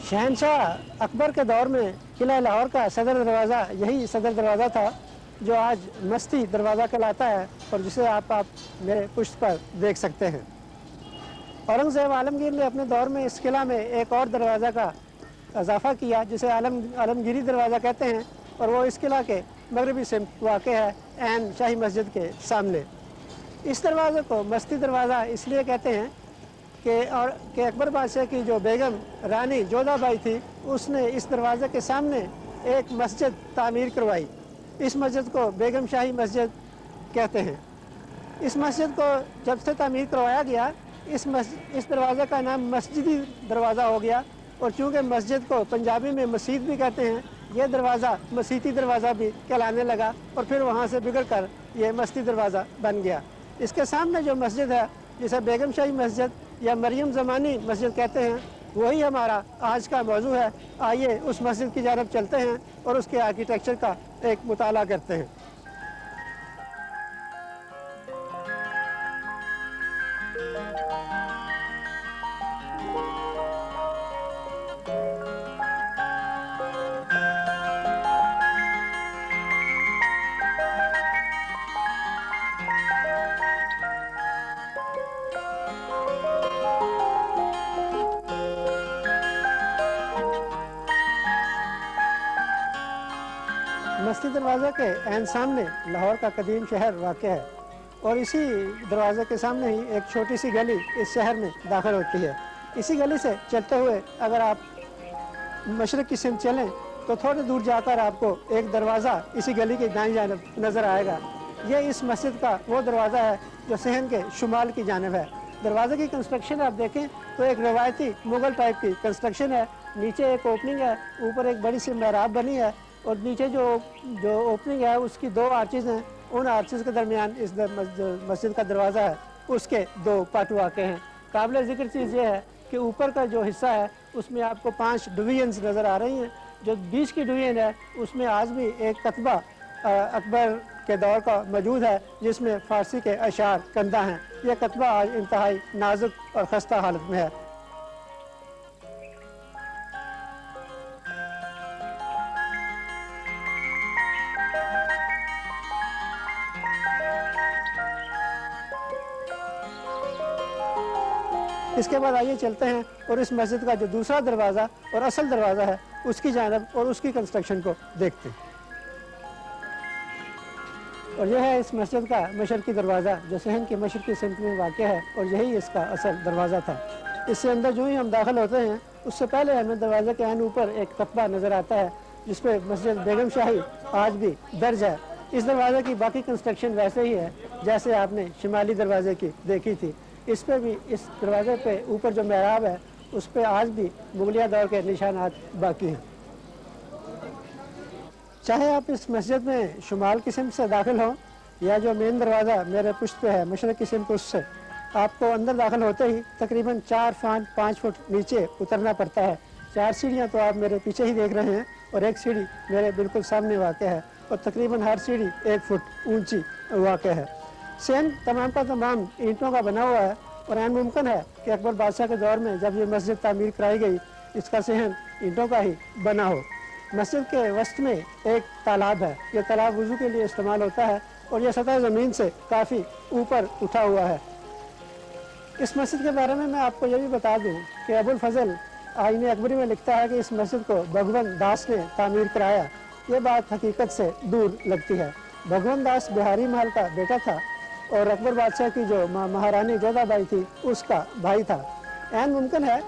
शहनशाह अकबर के दौर में किला लाहौर का सदर दरवाज़ा यही सदर दरवाज़ा था जो आज मस्ती दरवाज़ा कहलाता है और जिसे आप मेरे पुष्ट पर देख सकते हैं। औरंगज़ेब आलमगीर ने अपने दौर में इस किला में एक और दरवाज़ा का इजाफा किया जिसे आलमगीरी दरवाज़ा कहते हैं और वो इस किला के मगरबी सिमत वाक़ है ऐन शाही मस्जिद के सामने। इस दरवाज़े को मस्ती दरवाज़ा इसलिए कहते हैं कि अकबर बादशाह की जो बेगम रानी जोधाबाई थी उसने इस दरवाज़े के सामने एक मस्जिद तामीर करवाई। इस मस्जिद को बेगम शाही मस्जिद कहते हैं। इस मस्जिद को जब से तामीर करवाया गया इस दरवाज़े का नाम मस्जिदी दरवाज़ा हो गया और चूँकि मस्जिद को पंजाबी में मस्जिद भी कहते हैं यह दरवाज़ा मसीती दरवाज़ा भी कहलाने लगा और फिर वहाँ से बिगड़ कर यह मस्ती दरवाज़ा बन गया। इसके सामने जो मस्जिद है जिसे बेगम शाही मस्जिद या मरियम ज़मानी मस्जिद कहते हैं वही हमारा आज का मौजू है। आइए उस मस्जिद की जानब चलते हैं और उसके आर्किटेक्चर का एक मुताला करते हैं। मस्ती दरवाज़े के ऐन सामने लाहौर का कदीम शहर वाक़ है और इसी दरवाज़े के सामने ही एक छोटी सी गली इस शहर में दाखिल होती है। इसी गली से चलते हुए अगर आप मशरक़ की सिमत चलें तो थोड़ी दूर जाकर आपको एक दरवाज़ा इसी गली की दाईं जानब नज़र आएगा। यह इस मस्जिद का वो दरवाज़ा है जो सहन के शुमाल की जानब है। दरवाज़े की कंस्ट्रक्शन आप देखें तो एक रवायती मुग़ल टाइप की कंस्ट्रक्शन है। नीचे एक ओपनिंग है, ऊपर एक बड़ी सी महराब बनी है और नीचे जो ओपनिंग है उसकी दो आर्चेज़ हैं। उन आर्चेज़ के दरमियान इस मस्जिद का दरवाज़ा है उसके दो पट वाक़ हैं। काबिल ज़िक्र चीज़ ये है कि ऊपर का जो हिस्सा है उसमें आपको 5 डिवीजन्स नज़र आ रही हैं। जो बीच की डिवीजन है उसमें आज भी एक कतबा अकबर के दौर का मौजूद है जिसमें फ़ारसी के अशार कंदा हैं। यह कतबा आज इंतहाई नाजुक और खस्ता हालत में है। इसके बाद आइए चलते हैं और इस मस्जिद का जो दूसरा दरवाज़ा और असल दरवाज़ा है उसकी जानब और उसकी कंस्ट्रक्शन को देखते हैं। और यह है इस मस्जिद का मशरक़ी दरवाज़ा जो सहन के मशरक़ी सिमत में वाक़ है और यही इसका असल दरवाज़ा था। इससे अंदर जो ही हम दाखिल होते हैं उससे पहले हमें दरवाज़े के ऐन ऊपर एक तख्ता नज़र आता है जिस पर मस्जिद बेगम शाही आज भी दर्ज है। इस दरवाज़े की बाकी कंस्ट्रक्शन वैसे ही है जैसे आपने शिमाली दरवाज़े की देखी थी। इस पर भी इस दरवाज़े पे ऊपर जो महराब है उस पर आज भी मुगलिया दौर के निशानात बाकी हैं। चाहे आप इस मस्जिद में शुमाल की सिमत से दाखिल हों या जो मेन दरवाज़ा मेरे पुष्ट पे है मशरक़ की सिमत उससे आपको अंदर दाखिल होते ही तकरीबन 4-5 फुट नीचे उतरना पड़ता है। 4 सीढ़ियाँ तो आप मेरे पीछे ही देख रहे हैं और एक सीढ़ी मेरे बिल्कुल सामने वाक़ है और तकरीबन हर सीढ़ी 1 फुट ऊँची वाक़ है। सहन तमाम का तमाम ईंटों का बना हुआ है और ऐन मुमकिन है कि अकबर बादशाह के दौर में जब ये मस्जिद तामीर कराई गई इसका सहन ईंटों का ही बना हो। मस्जिद के वस्त में एक तालाब है। ये तालाब वज़ू के लिए इस्तेमाल होता है और यह सतह ज़मीन से काफ़ी ऊपर उठा हुआ है। इस मस्जिद के बारे में मैं आपको ये भी बता दूँ कि अबुल फजल आईन अकबरी में लिखता है कि इस मस्जिद को भगवंत दास ने तामीर कराया। ये बात हकीकत से दूर लगती है। भगवंत दास बिहारी महल का बेटा था और अकबर बादशाह की जो महारानी जोधाबाई थी उसका भाई था। ऐन मुमकिन है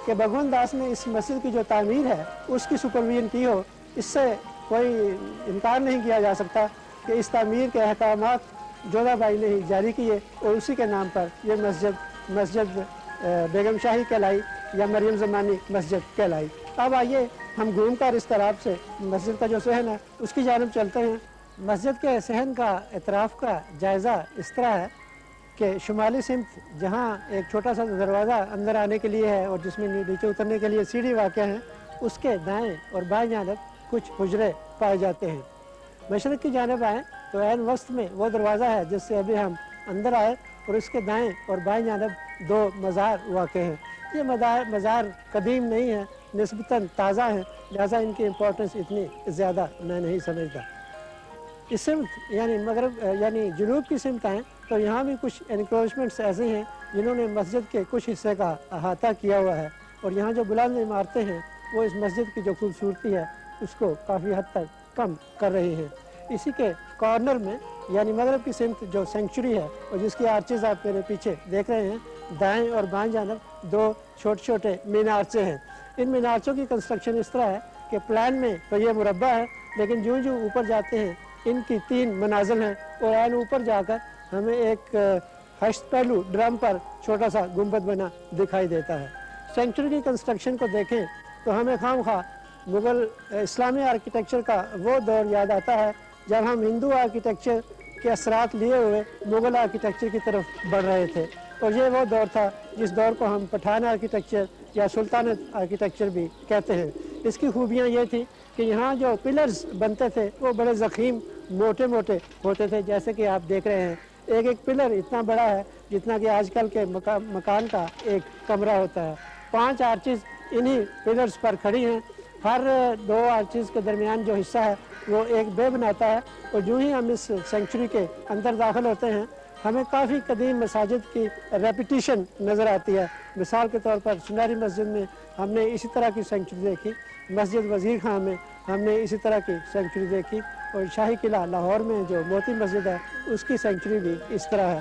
कि भगवंत दास ने इस मस्जिद की जो तामीर है उसकी सुपरविजन की हो। इससे कोई इनकार नहीं किया जा सकता कि इस तामीर के अहकामात जोधाबाई ने ही जारी किए और उसी के नाम पर यह मस्जिद बेगम शाही कहलाई या मरियम ज़मानी मस्जिद कहलाई। अब आइए हम घूम कर इस तरफ से मस्जिद का जो सहन है उसकी जानब चलते हैं। मस्जिद के सहन का एतराफ़ का जायज़ा इस तरह है कि शुमाली सिमत जहाँ एक छोटा सा दरवाज़ा अंदर आने के लिए है और जिसमें नीचे उतरने के लिए सीढ़ी वाक़ है उसके दाएं और बाएं जानब कुछ हुजरे पाए जाते हैं। मशरक़ की जानब आएँ तो ऐन वस्त में वो दरवाज़ा है जिससे अभी हम अंदर आए और इसके दाएं और बाएं जानब 2 मज़ार वाक़ हैं। ये मज़ार कदीम नहीं है نسبتاً تازہ ہیں، لہٰذا ان کی امپورٹنس اتنی زیادہ میں نہیں سمجھتا۔ اس سمت یعنی مغرب یعنی جنوب کی سمت آئیں تو یہاں بھی کچھ انکروچمنٹس ایسے ہیں جنہوں نے مسجد کے کچھ حصے کا احاطہ کیا ہوا ہے، اور یہاں جو بلند عمارتیں ہیں وہ اس مسجد کی جو خوبصورتی ہے اس کو کافی حد تک کم کر رہی ہیں۔ اسی کے کارنر میں یعنی مغرب کی سمت جو سینکچری ہے اور جس کی آرچز آپ میرے پیچھے دیکھ رہے ہیں، دائیں اور بائیں جانب دو چھوٹے چھوٹے مینارچے ہیں۔ ان مینارچوں کی کنسٹرکشن اس طرح ہے کہ پلان میں تو یہ مربع ہے، لیکن جو اوپر جاتے ہیں ان کی 3 منازل ہیں، اور عین اوپر جا کر ہمیں ایک 8 پہلو ڈرم پر چھوٹا سا گنبد بنا دکھائی دیتا ہے۔ سینکچری کی کنسٹرکشن کو دیکھیں تو ہمیں خام خواہ مغل اسلامی آرکیٹیکچر کا وہ دور یاد آتا ہے جب ہم ہندو آرکیٹیکچر کے اثرات لیے ہوئے مغل آرکیٹیکچر کی طرف بڑھ رہے تھے، اور یہ وہ دور تھا جس دور کو ہم پٹھان آرکیٹیکچر یا سلطنت آرکیٹیکچر بھی کہتے ہیں۔ اس کی خوبیاں یہ تھی کہ یہاں جو پلرز بنتے تھے وہ بڑے ضخیم موٹے موٹے ہوتے تھے، جیسے کہ آپ دیکھ رہے ہیں ایک پلر اتنا بڑا ہے جتنا کہ آج کل کے مکان کا ایک کمرہ ہوتا ہے۔ 5 آرچز انہی پلرز پر کھڑی ہیں، ہر 2 آرچز کے درمیان جو حصہ ہے وہ ایک بے بناتا ہے، اور جو ہی ہم اس سینکچری کے اندر داخل ہوتے ہیں ہمیں کافی قدیم مساجد کی ریپیٹیشن نظر آتی ہے۔ مثال کے طور پر سنہری مسجد میں ہم نے اسی طرح کی سینکچری دیکھی، مسجد وزیر خان میں ہم نے اسی طرح کی سینکچری دیکھی، اور شاہی قلعہ لاہور میں جو موتی مسجد ہے اس کی سینکچری بھی اس طرح ہے۔